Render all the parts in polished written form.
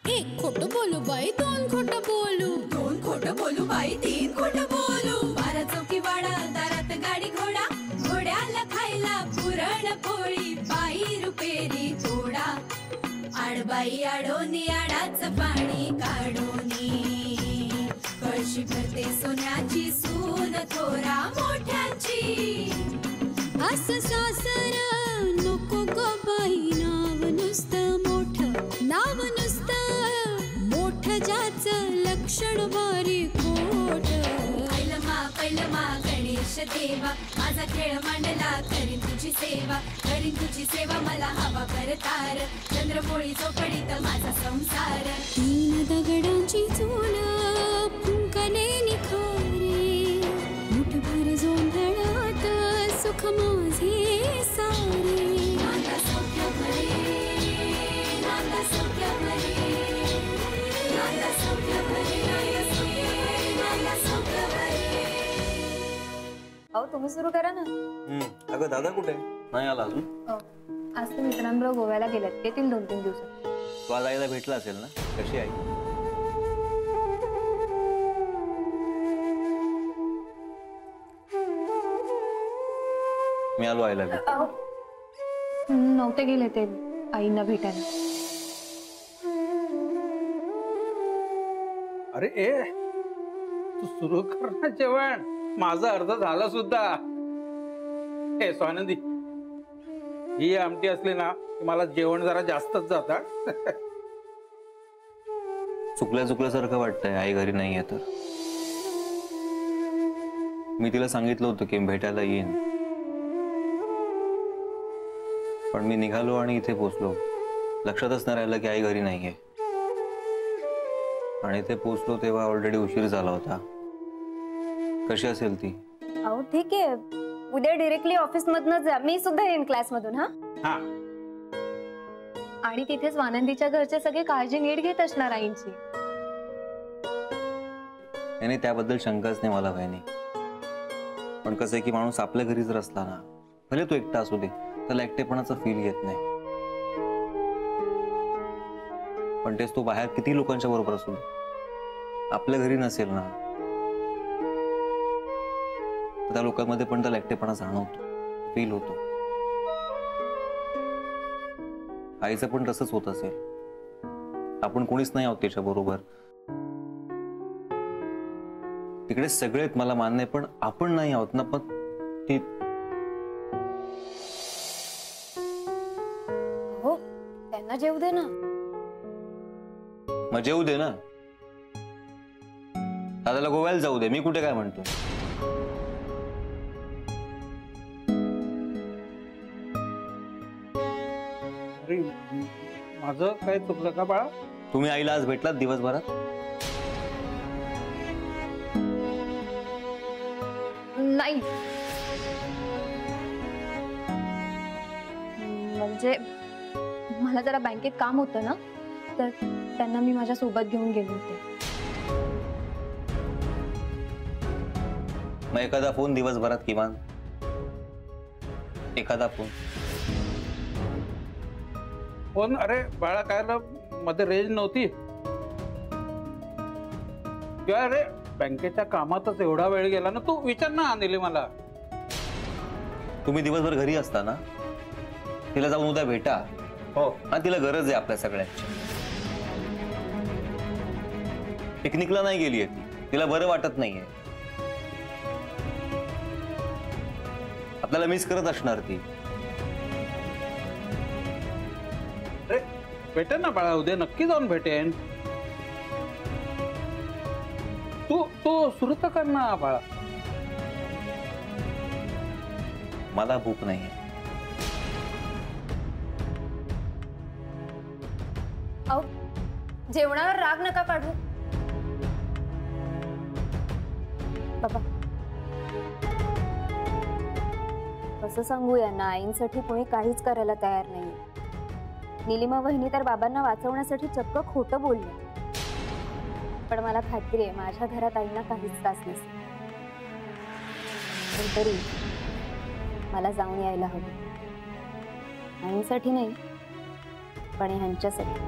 एक खोटं बोलू बाई, दोन खोटं बोलू, दोन खोटं बोलू बाई, तीन खोटं बोलू. 12 चौकी वाडा, दारात गाडी घोडा, घोड्याला खायला पुरण पोळी, बाई रुपेरी थोडा. आडबाई आडोनी आडाचं पाणी काढोनी, कळशी भरते सोन्याची सून थोरा मोठ्याची. असं सासर नको ग बाई, नाव नुसतं मोठं, नाव नुसतं मोठं, ज्याचं लक्षण बारी खोट. पैलमा गणेश देवा, माझा खेळ मांडला, करीन तुझी सेवा, करीन तुझी सेवा, मला हवा करतार, चंद्रपोळी चौकडीत माझा संसार. 3 दगडांची चूल फुंकले निखारे, मुठभर जोंधळात सुख माझे सारे. नांदा सौख्य भरे, नांदा सौख्य भरे, नांदा सौख्य भरे, नांदा सौख्य भरे. अहो तुम्ही सुरू करा ना. अगं दादा कुठे नाही आला अजून? आज ते मित्रांबरोबर गोव्याला गेलेत, येतील 2-3 दिवसात. तो आज आईला भेटला असेल ना? कशी आहे? मी आलो आईला भेट. नव्हते गेले ते आईंना भेटायला. अरे ए तू सुरू कर ना जेवण, माझं अर्ध झालं सुद्धा. हे स्वानंदी, ही आमटी असली ना की मला जेवण जरा जास्तच जात. चुकल्यासारखं वाटतंय आई घरी नाहीये तर. मी तिला सांगितलं होतं की भेटायला येईन, पण मी निघालो आणि इथे पोचलो, लक्षातच नाही राहिलं की आई घरी नाहीये. आणि इथे पोचलो तेव्हा ऑलरेडी उशीर झाला होता. कशी असेल ती? अहो ठीक आहे, उद्या डायरेक्टली ऑफिस मधनं जा, मी सुद्धा येईन क्लास मधून. हा, आणि तिथेच आनंदीच्या घरचे सगळे काळजी नीट घेत असणार आईंची. नाही त्याबद्दल शंकाच नाही मला बहिणी, पण कसं आहे की माणूस आपल्या घरी जर असला ना, भले तो एकटा असू दे, त्याला एकटेपणाचा फील येत नाही. पण तेच तो बाहेर किती लोकांच्या बरोबर असू दे, आपल्या घरी नसेल ना, तर त्या लोकांमध्ये पण त्याला एकटेपणा जाणवतो, फील होतो. आईचं पण तसंच होत असेल. आपण कोणीच नाही आहोत त्याच्या बरोबर, तिकडे सगळेच मला मान्य आहे, पण आपण नाही आहोत ना. पण ती हो, त्यांना जेवू दे ना. मग जेवू दे ना, दादाला गोव्याला जाऊ दे, मी कुठे काय म्हणतो. अरे माझं काय चुकलं का बाळा? तुम्ही आईला आज भेटलात दिवसभरात? नाही, म्हणजे मला जरा बँकेत काम होतं ना, तर त्यांना मी माझ्या सोबत घेऊन गेले होते. मग एखादा फोन दिवसभरात, किमान एखादा फोन. अरे बाळा काय मध्ये रेंज नव्हती किंवा अरे बँकेच्या कामातच एवढा वेळ गेला ना. तू विचार ना अनिल मला. तुम्ही दिवसभर घरी असता ना, तिला जाऊन उद्या भेटा. हो, आणि तिला गरज आहे आपल्या सगळ्यांची. पिकनिकला नाही गेली आहे ती, तिला बरं वाटत नाहीये, आपल्याला मिस करत असणार ती. अरे भेटेन ना बाळा, उद्या नक्की जाऊन भेटेन. तू सुरू तर कर ना बाळा. मला भूक नाहीये. अहो जेवणावर राग नका काढू बाबा. कसं सांगू यांना, आईंसाठी कोणी काहीच करायला तयार नाही. निलिमा वहिनी तर बाबांना वाचवण्यासाठी चक्क खोटं बोलले. पण मला खात्री आहे माझ्या घरात आईंना काहीच त्रास नसेल. पण तरी मला जाऊन यायला हवं. आईंसाठी नाही पण ह्यांच्यासाठी.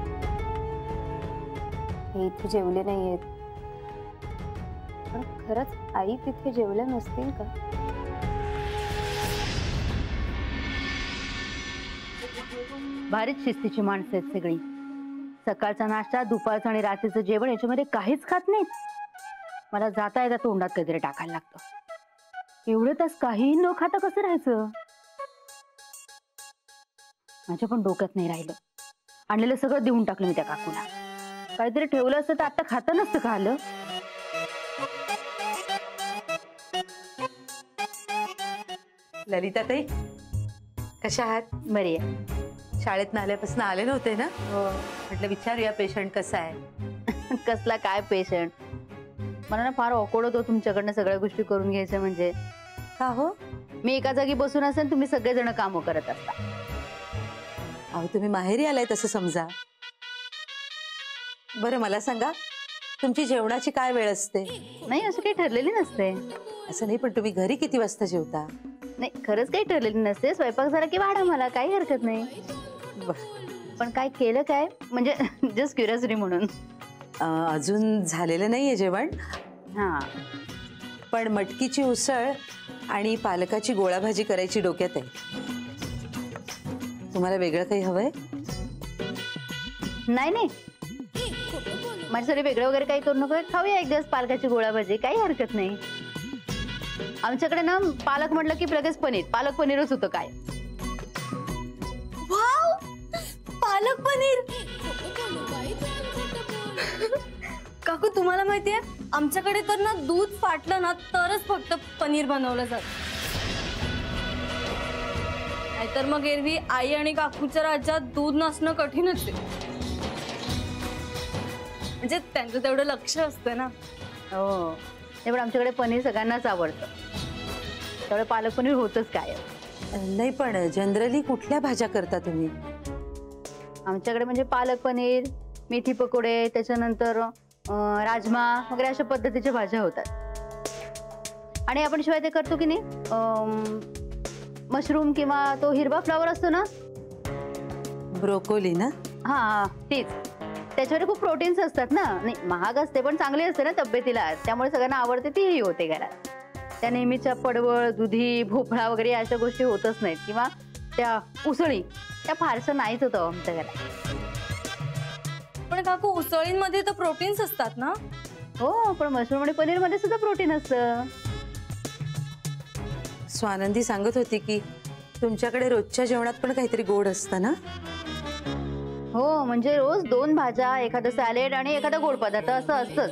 हे इथे जेवले नाहीयेत, पण खरंच आई तिथे जेवल्या नसतील का? भारीच शिस्तीची माणसं आहेत सगळी. सकाळचा नाश्ता, दुपारचं आणि रात्रीचं जेवण याच्यामध्ये काहीच खात नाहीत. मला जाता येता तोंडात काहीतरी टाकायला लागतं. एवढे तास काहीही न खाता कसं राहायचं? माझ्या पण डोक्यात नाही राहिलं. आणलेलं सगळं देऊन टाकलं मी त्या काकूला. काहीतरी ठेवलं असतं तर आता खातं नसतं का आलं? ललिताताई, कशा आहात? बरी आहे. शाळेत आल्यापासून आले नव्हते ना? म्हटलं विचारूया पेशंट कसा आहे. कसला काय पेशंट? मला ना फार ऑकवर्ड होतो तुमच्याकडनं सगळ्या गोष्टी करून घ्यायच्या. म्हणजे का हो? मी एका जागी बसून असेल, तुम्ही सगळेजण कामं करत असता. अहो, तुम्ही माहेरी आलाय तसं समजा. बरं मला सांगा, तुमची जेवणाची काय वेळ असते? नाही, असं काही ठरलेली नसते. असं नाही, पण तुम्ही घरी किती वाजता जेवता? नाही, खरंच काही ठरलेली नसते. स्वयंपाक झाला की वाढा, मला काही हरकत नाही. पण काय केलं काय म्हणजे जस्ट क्युरिओसिटी म्हणून. अजून झालेलं नाहीये जेवण. हा, पण मटकीची उसळ आणि पालकाची गोळा भाजी करायची डोक्यात आहे. तुम्हाला वेगळं काही हवंय? नाही नाही, माझ्यासाठी वेगळं वगैरे काही करू नको. खाऊया एक दिवस पालकाची गोळा भाजी, काही हरकत नाही. आमच्याकडे ना पालक म्हटलं की लगेच पनीर, पालक पनीरच होतं काय. वाव, पालक पनीर. काकू, तुम्हाला माहितीये आमच्याकडे तर ना दूध फाटलं ना तरच फक्त पनीर बनवलं जात. नाहीतर मग एरवी आई आणि काकूच्या राज्यात दूध नसणं कठीणच आहे. म्हणजे त्यांचं तेवढं लक्ष असतं ना. हो, ते पण आमच्याकडे पनीर सगळ्यांनाच आवडतं, त्यामुळे पालक पनीर होतच काय. नाही, पण जनरली कुठल्या भाज्या करता तुम्ही? आमच्याकडे म्हणजे पालक पनीर, मेथी पकोडे, त्याच्यानंतर राजमा वगैरे अशा पद्धतीच्या भाज्या होतात. आणि आपण शिवाय ते करतो की नाही, मशरूम किंवा तो हिरवा फ्लावर असतो ना, ब्रोकोली ना? हा, तेच. त्याच्यावर खूप प्रोटीन्स असतात ना. नाही, महाग असते पण चांगली असते ना तब्येतीला, त्यामुळे सगळ्यांना आवडते, तीही होते घरात. त्या नेहमीच्या पडवळ, दुधी, भोपळा वगैरे अशा गोष्टी होतच नाहीत. किंवा त्या उसळी, त्या फारसं नाहीच होतं आमच्या घरात. पण काकू, उसळींमध्ये तर प्रोटीन्स असतात ना? हो, पण मशरूम आणि पनीर मध्ये सुद्धा प्रोटीन असतं. स्वानंदी सांगत होती की तुमच्याकडे रोजच्या जेवणात पण काहीतरी गोड असतं ना? हो, म्हणजे रोज 2 भाज्या, एखादं सॅलेड आणि एखादा गोड पदार्थ असं असतंच.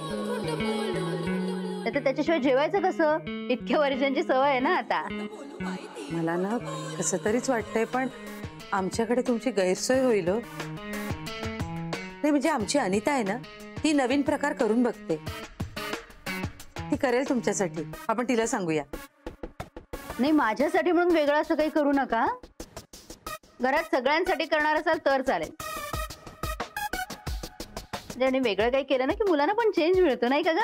त्याच्याशिवाय जेवायचं कसं? इतक्या वर्षांची सवय आहे ना आता. मला ना कसं तरीच वाटतंय, पण आमच्याकडे तुमची गैरसोय होईल हो. नाही, म्हणजे आमची अनिता आहे ना, ती नवीन प्रकार करून बघते. ती करेल तुमच्यासाठी. आपण तिला सांगूया. नाही, माझ्यासाठी म्हणून वेगळं असं काही करू नका. घरात सगळ्यांसाठी करणार असाल तर चालेल. म्हणजे वेगळं काही केलं ना की मुलांना पण चेंज मिळतो, नाही का ग?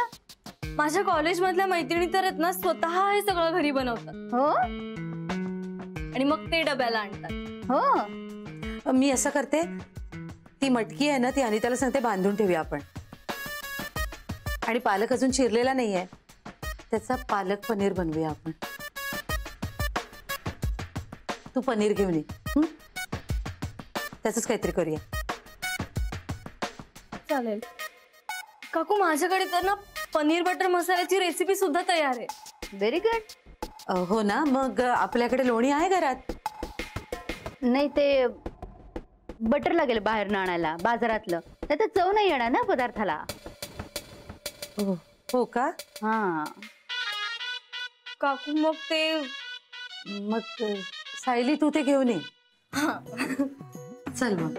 माझ्या कॉलेज मधल्या मैत्रिणी तर आहेत ना, स्वतः हे सगळं घरी बनवतात. हो, आणि मग ते डब्याला आणतात. हो, मी असं करते, ती मटकी आहे ना, ती अनिताला सांगते बांधून ठेवूया आपण. आणि पालक अजून चिरलेला नाहीये, त्याचा पालक पनीर बनवूया आपण. तू पनीर घेऊन ये, त्याच काहीतरी करूया. चालेल काकू, माझ्याकडे तर ना पनीर बटर मसाल्याची रेसिपी सुद्धा तयार आहे. Very good. हो ना, मग आपल्याकडे लोणी आहे घरात? नाही, ते बटर लागेल बाहेर आणायला बाजारातलं, नाही तर चव नाही येणार ना पदार्थाला. हो का? हा काकू, मग ते मग सायली तू ते घेऊन ये. चल मग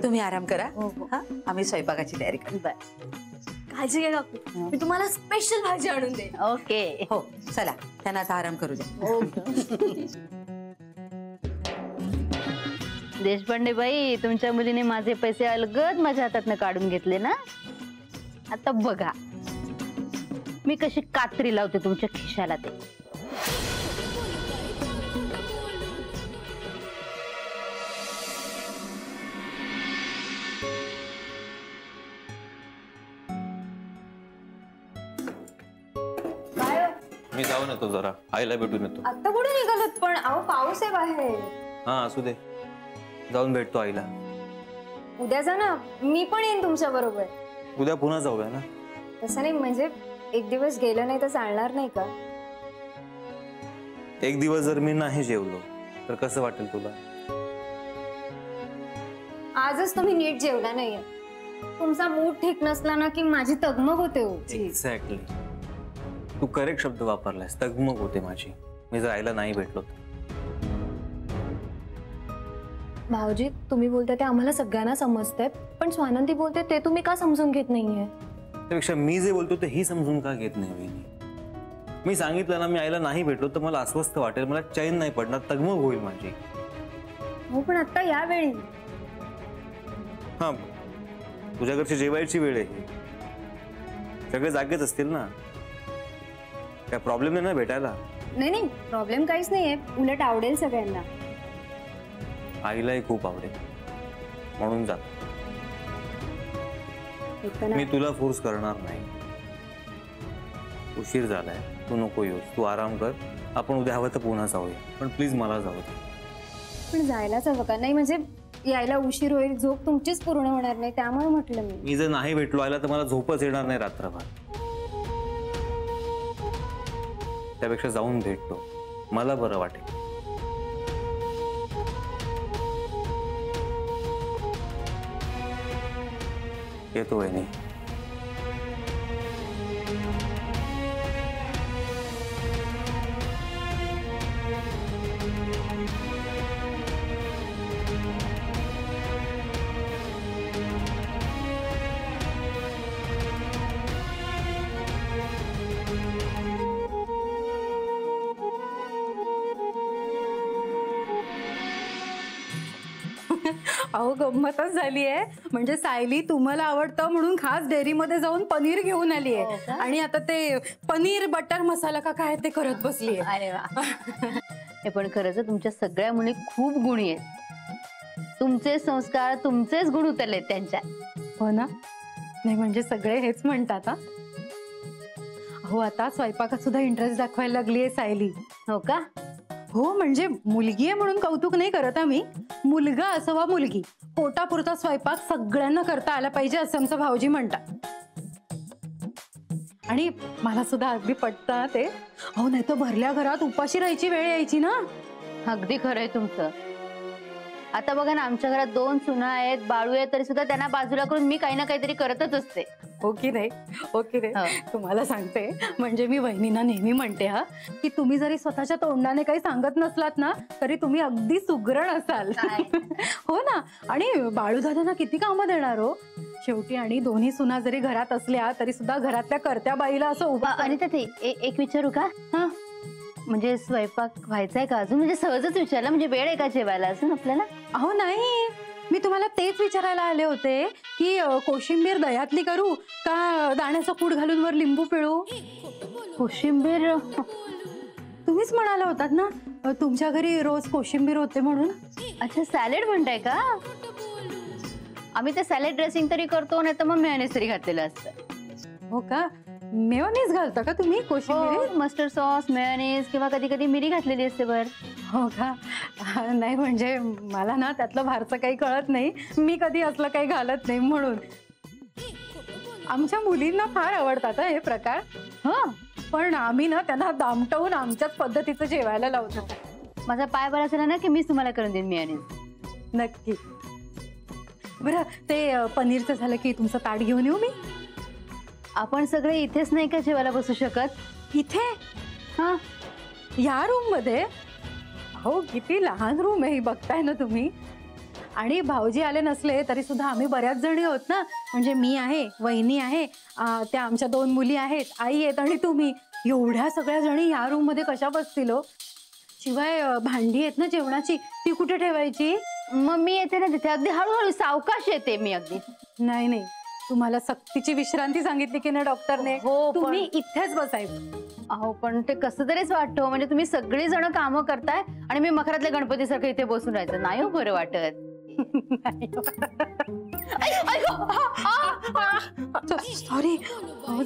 तुम्ही आराम करा. हा, आम्ही स्वयंपाकाची तयारी करू. काळजी घ्या काकू, मी तुम्हाला स्पेशल भाजी आणून दे. ओके. हो, चला त्यांना आता आराम करू द्या. देशपांडे बाई, तुमच्या मुलीने माझे पैसे अलगद माझ्या हातातनं काढून घेतले ना. आता बघा मी कशी कात्री लावते तुमच्या खिशाला ते. जाऊन येतो जरा, आईला भेटून येतो. आता कुठे निघालत पण? अहो पाऊस आहे बाहेर. हा असू दे, जाऊन भेटतो आईला. उद्या जा ना, मी पण येईन तुमच्या बरोबर. उद्या पुन्हा जाऊया ना. तसं नाही, म्हणजे एक दिवस गेलं नाही तर चालणार नाही का? एक दिवस जर मी नाही जेवलो तर कसं वाटेल तुला? आजच तुम्ही नीट जेवला नाहीये. तुमचा मूड ठीक नसला ना की माझी तगमग होते. एक्झॅक्टली, तू करेक्ट शब्द वापरलास, तगमग होते माझी. मी जर आईला नाही भेटलो तर. भाऊजी, तुम्ही बोलते ते आम्हाला सगळ्यांना समजतंय, पण स्वानंदी बोलते ते तुम्ही का समजून घेत नाहीये? त्यापेक्षा मी जे बोलतो ते ही समजून का घेत नाही वहिनी? मी सांगितलं ना, मी आईला नाही भेटलो तर मला अस्वस्थ वाटेल, मला चैन नाही पडणार, तगमग होईल माझी. हो पण आता यावेळी हा, तुझ्या घरची जेवायची वेळ आहे, सगळे जागेच असतील ना, काय प्रॉब्लेम नाही ना भेटायला? नाही नाही, प्रॉब्लेम काहीच नाहीये, उलट आवडेल सगळ्यांना. आईलाही खूप आवडेल म्हणून जा. एक तर ना- मी तुला फोर्स करणार नाही. उशीर झालाय, तू नको येऊस, तू आराम कर. आपण उद्या हवं तर पुन्हा जाऊया, पण प्लीज मला जाऊ दे. पण जायलाच हवं का? नाही म्हणजे यायला उशीर होईल, झोप तुमचीच पूर्ण होणार नाही, त्यामुळे म्हटलं मी. मी जर नाही भेटलो आयला तर मला झोपच येणार नाही रात्रभर. त्यापेक्षा जाऊन भेटतो, मला बरं वाटेल. येतो वहिनी. अहो गंमतच झाली आहे. म्हणजे सायली तुम्हाला आवडतं म्हणून खास डेअरीमध्ये जाऊन पनीर घेऊन आली आहे आणि आता ते पनीर बटर मसाला का काय ते करत बसली आहे. अरे वा. हे पण खरंच तुमच्या सगळ्या मुली खूप गुणी आहेत. तुमचे संस्कार, तुमचेच गुण उतरलेत त्यांच्या. हो ना? नाही म्हणजे सगळे हेच म्हणतात. हा हो, आता स्वयंपाकात सुद्धा इंटरेस्ट दाखवायला लागली आहे सायली. हो का? हो, म्हणजे मुलगी आहे म्हणून कौतुक नाही करत आम्ही. मुलगा असो वा मुलगी, पोटापुरता स्वयंपाक सगळ्यांना करता आला पाहिजे असं आमचं भाऊजी म्हणतात. आणि मला सुद्धा अगदी पटतं ते. अहो नाही तर भरल्या घरात उपाशी राहायची वेळ यायची ना. अगदी खरंय तुमचं. आता बघा ना, आमच्या घरात 2 सुना आहेत, बाळू आहे, तरी सुद्धा त्यांना बाजूला करून मी काही ना काहीतरी करतच असते. हो की नाही? हो की नाही? तुम्हाला सांगते, म्हणजे मी वहिनींना नेहमी म्हणते हा, की तुम्ही जरी स्वतःच्या तोंडाने काही सांगत नसलात ना तरी तुम्ही अगदी सुगरण असाल. हो ना. आणि बाळूदादांना किती कामं देणार हो शेवटी. आणि दोन्ही सुना जरी घरात असल्या तरी सुद्धा घरातल्या कर्त्या बाईला असं उभा. आणि ते एक विचारू का? हा, म्हणजे स्वयंपाक व्हायचाय का अजून? म्हणजे सहजच विचारला, म्हणजे वेळ आहे का जेवायला अजून आपल्याला? अहो नाही, मी तुम्हाला तेच विचारायला आले होते की कोशिंबीर दह्यातली करू का दाण्याचं कूट घालून वर लिंबू पिळू? कोशिंबीर तुम्हीच म्हणाला होतात ना तुमच्या घरी रोज कोशिंबीर होते म्हणून. अच्छा, सॅलेड म्हणताय का? आम्ही ते सॅलेड ड्रेसिंग तरी करतो, नाही तर मग मेयोनीज तरी घातलेलं असतं. हो का? मेयोनीज घालता का तुम्ही कोशिंबीर? मस्टर्ड सॉस, मेयोनीज किंवा कधी कधी मिरी घातलेली असते बर. हो का? नाही म्हणजे मला ना त्यातलं फारसं काही कळत नाही, मी कधी असलं काही घालत नाही म्हणून. आमच्या मुलींना फार आवडतात हे प्रकार. हो, पण आम्ही ना त्यांना दामटवून आमच्याच पद्धतीचं जेवायला लावतो. माझा पाय बरा झाला ना की मीच तुम्हाला करून देईन मेयोनीज. नक्की. बरं, ते पनीरचं झालं की तुमचं ताट घेऊन येऊ मी? आपण सगळे इथेच नाही का जेवायला बसू शकत? इथे? हा, या रूम मध्ये? हो, किती लहान रूम आहे ही, बघताय ना तुम्ही. आणि भाऊजी आले नसले तरी सुद्धा आम्ही बऱ्याच जणी आहोत ना. म्हणजे मी आहे, वहिनी आहे, त्या आमच्या 2 मुली आहेत, आई आहेत आणि तुम्ही. एवढ्या सगळ्या जणी या रूम मध्ये कशा बसतील हो? शिवाय भांडी आहेत ना जेवणाची, ती कुठे ठेवायची? मग मी येते ना तिथे, अगदी हळूहळू सावकाश येते मी अगदी. नाही नाही, तुम्हाला सक्तीची विश्रांती सांगितली की नाही डॉक्टरने? हो, तुम्ही इथेच बसायचं. अहो पण ते कसं तरीच वाटतं. म्हणजे तुम्ही सगळी जण कामं करताय आणि मी मखरातल्या गणपतीसारखं इथे बसून राहायचं नाही हो बरं वाटत. सॉरी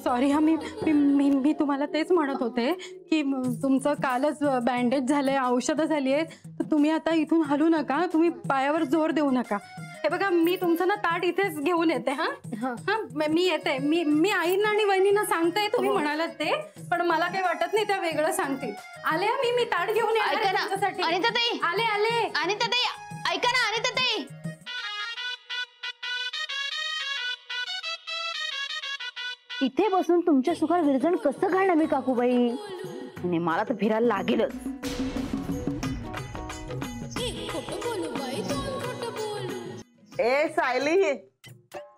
सॉरी हा मी तुम्हाला तेच म्हणत होते की तुमचं कालच बँडेज झालंय, औषधं झाली आहेत, तर तुम्ही आता इथून हलू नका, तुम्ही पायावर जोर देऊ नका. हे बघा मी तुमचं ना ताट इथेच घेऊन येते. हा हा मी येते. मी आईंना आणि वहिनींना सांगते तुम्ही म्हणालात ते, पण मला काही वाटत नाही त्या वेगळं सांगतील. आले मी ताट घेऊन येते तुमच्यासाठी. अनिताताई आले आले. अनिताताई ऐका ना अनिताताई. इथे बसून तुमच्या सुखात विरजण कसं घालणार मी काकूबाई? आणि मला तर फिरायला लागेलच. ए सायली,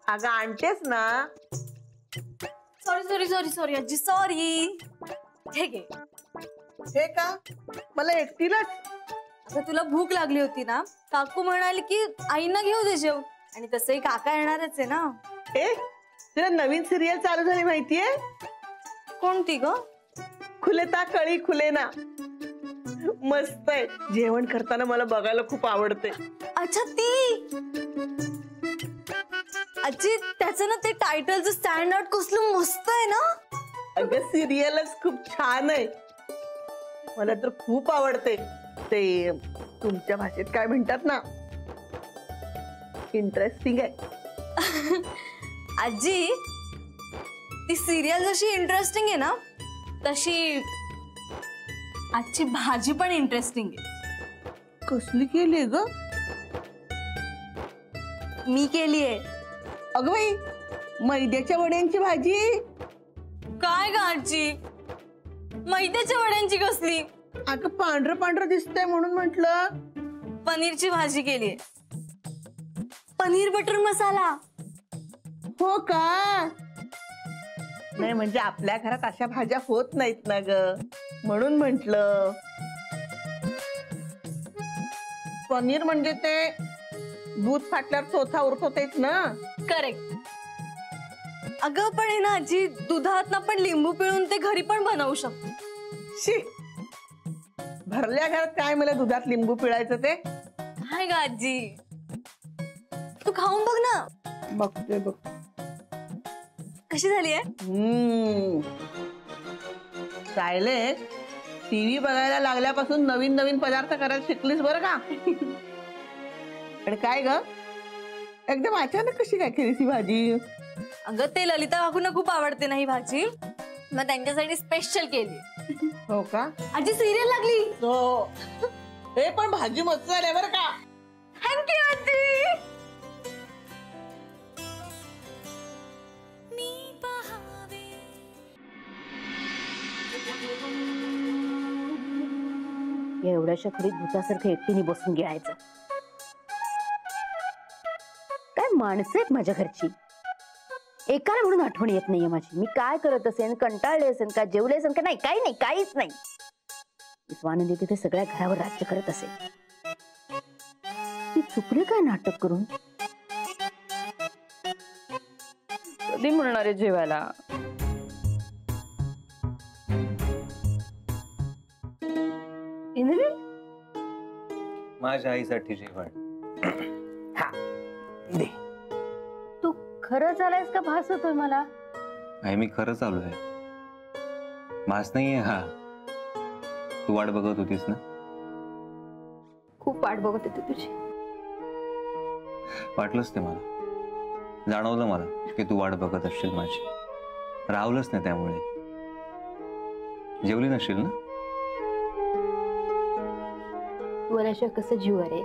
अगं आणतेस ना? सॉरी सॉरी सॉरी सॉरी आजी सॉरी. ठीक आहे. हे का मला एकटीलाच? आता तुला भूक लागली होती ना, काकू म्हणाली की आईंना घेऊ दे जेव, आणि तसंही काका येणारच आहे ना. ए तुला नवीन सिरियल चालू झाली माहितीये? कोणती ग? खुलेता कळी खुले ना. मस्त आहे. जेवण करताना मला बघायला खूप आवडते. अच्छा ती आजी, त्याचं ना ते टायटलचं स्टँड आउट कसलं मस्त आहे ना. अगं सिरियलच खूप छान आहे, मला तर खूप आवडते. ते तुमच्या भाषेत काय म्हणतात ना, इंटरेस्टिंग आहे. आजी ती सिरियल जशी इंटरेस्टिंग आहे ना, तशी आजची भाजी पण इंटरेस्टिंग आहे. कसली केली ग? मी केली आहे. अगं बाई, मैद्याच्या वड्यांची भाजी. काय ग आजी, मैद्याच्या वड्यांची कसली? अगं पांढरं पांढरं दिसतंय म्हणून म्हंटल. पनीरची भाजी केली आहे. पनीर बटर मसाला. हो का? नाही म्हणजे आपल्या घरात अशा भाज्या होत नाहीत ना ग, म्हणून म्हंटल. पनीर म्हणजे ते दूध फाटल्यावर चोथा उरतो तेच ना? करेक्ट. अगं पण आहे ना आजी, दुधात ना पण लिंबू पिळून ते घरी पण बनवू शकतो. शी, भरल्या घरात काय मला दुधात लिंबू पिळायचं ते? काय ग आजी, तू खाऊन बघ ना. बघते बघ कशी झाली आहे. सायले, टीव्ही बघायला लागल्यापासून नवीन नवीन पदार्थ करायला शिकलीस बरं का. आणि काय ग, एकदम अचानक कशी काय केलीस ही भाजी? अगं ते ललिता काकूंना खूप आवडते ना ही भाजी, मग त्यांच्यासाठी स्पेशल केली. हो का? आजी सिरियल लागली. हो. हे पण भाजी मस्त झाली बरं का. थँक्यू आजी. एवढ्याशा खोलीत भूतासारखं एकटीने बसून घ्यायचं. काय माणसं आहेत माझ्या घरची, एकाला म्हणून आठवण येत नाहीये माझी. मी काय करत असेन, कंटाळले असेल का, जेवले असेल का? नाही, काही नाही, काहीच नाही. स्वानंदी तिथे सगळ्या घरावर राज्य करत असेल. ती चुकली काय नाटक करून? कधी म्हणणार आहे जेवायला? माझ्या आईसाठी जेवण. हा दे. तू खरंच आलायस का भास होतोय मला? आई मी खरंच आलोय, भास नाहीये हा. तू वाट बघत होतीस ना? खूप वाट बघत होते तुझी. वाटलंच ते मला, जाणवलं मला की तू वाट बघत असशील माझी. राहवलंच नाही त्यामुळे. जेवली नसशील ना? तू आल्याशिवाय कसं जीव अरे?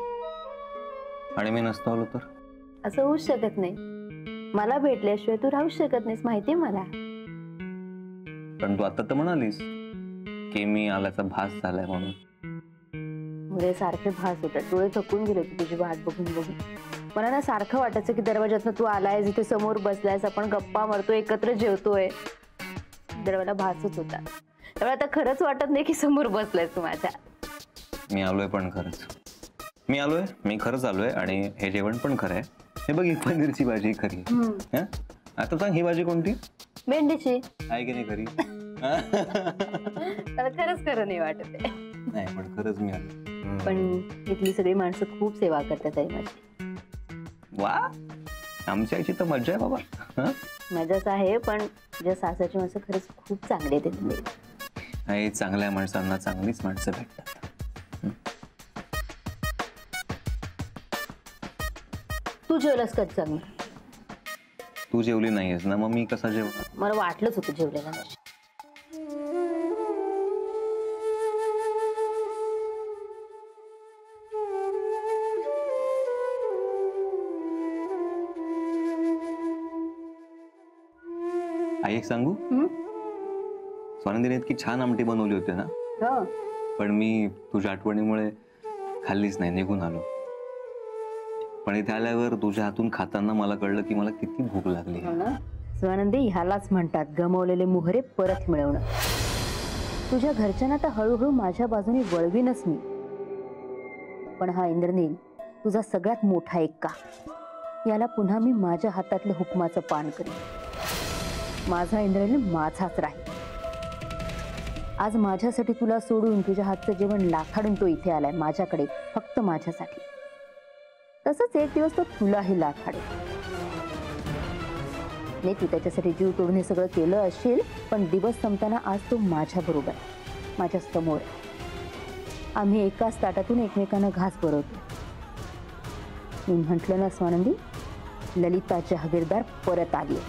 आणि मी नसतो आलो तर? असं होऊच शकत नाही. मला भेटल्याशिवाय तू राहू शकत नाहीस, माहितीये मला. पण तू आता तर म्हणालीस की मी आल्याचा भास झालाय म्हणून. मुले सारखे भास होतात, डोळे थकून गेले होते तुझी वाट बघून बघून. मला ना सारखं वाटायचं की दरवाजातनं तू आलायस, इथे समोर बसलायस, आपण गप्पा मारतोय, एकत्र जेवतोय. दरवाजा भासच होता. त्यामुळे आता खरंच वाटत नाही की समोर बसलायस तू माझ्या. मी आलोय, पण खरंच मी आलोय, मी खरंच आलोय. आणि हे जेवण पण खरं आहे. हे बघ, ही पनीरची भाजी खरी. आता सांग, ही भाजी कोणती? भेंडीची. आहे की नाही खरी? त्याला खरंच खरं नाही वाटत नाही, पण खरंच मी आलो. पण इथली सगळी माणसं खूप सेवा करतात आई माझी. वा, आमच्या आईची तर मज्जा आहे बाबा. हं? मजाच आहे, पण तुझ्या सासरची माणसं खरंच खूप चांगली आहेत तुम्ही. नाही, चांगल्या माणसांना चांगलीच माणसं भेटतात. तू जेवलास का चांगलं? तू जेवली नाहीयेस ना, मग मी कसा जेवणार? मला वाटलंच होतं जेवलेला नाही. आई एक सांगू, स्वानंदीने इतकी छान आमटी बनवली होती ना, हो. पण मी तुझ्या आठवणीमुळे खाल्लीच नाही, निघून आलो. पण इथे आल्यावर तुझ्या हातून खाताना मला कळलं की मला किती भूक लागली. स्वानंदी, ह्यालाच म्हणतात गमावलेले मोहरे परत मिळवणं. तुझ्या घरच्यांना तर हळूहळू माझ्या बाजूने वळवीनच मी. पण हा इंद्रनील तुझा सगळ्यात मोठा एक्का, याला पुन्हा मी माझ्या हातातलं हुकमाचं पान करीन. माझा इंद्रनील माझाच राहील. आज माझ्यासाठी तुला सोडून तुझ्या हातचं जेवण लाखाडून तो इथे आलाय माझ्याकडे, फक्त माझ्यासाठी. तसंच एक दिवस तो तुलाही लाखाडेल. नाही, तू त्याच्यासाठी जीव तोडून हे सगळं केलं असेल, पण दिवस संपताना आज तो माझ्या बरोबर, माझ्या समोर. आम्ही एकाच ताटातून एकमेकांना घास भरवतो. मी म्हटलं ना स्वानंदी, ललिता जहागीरदार परत आली.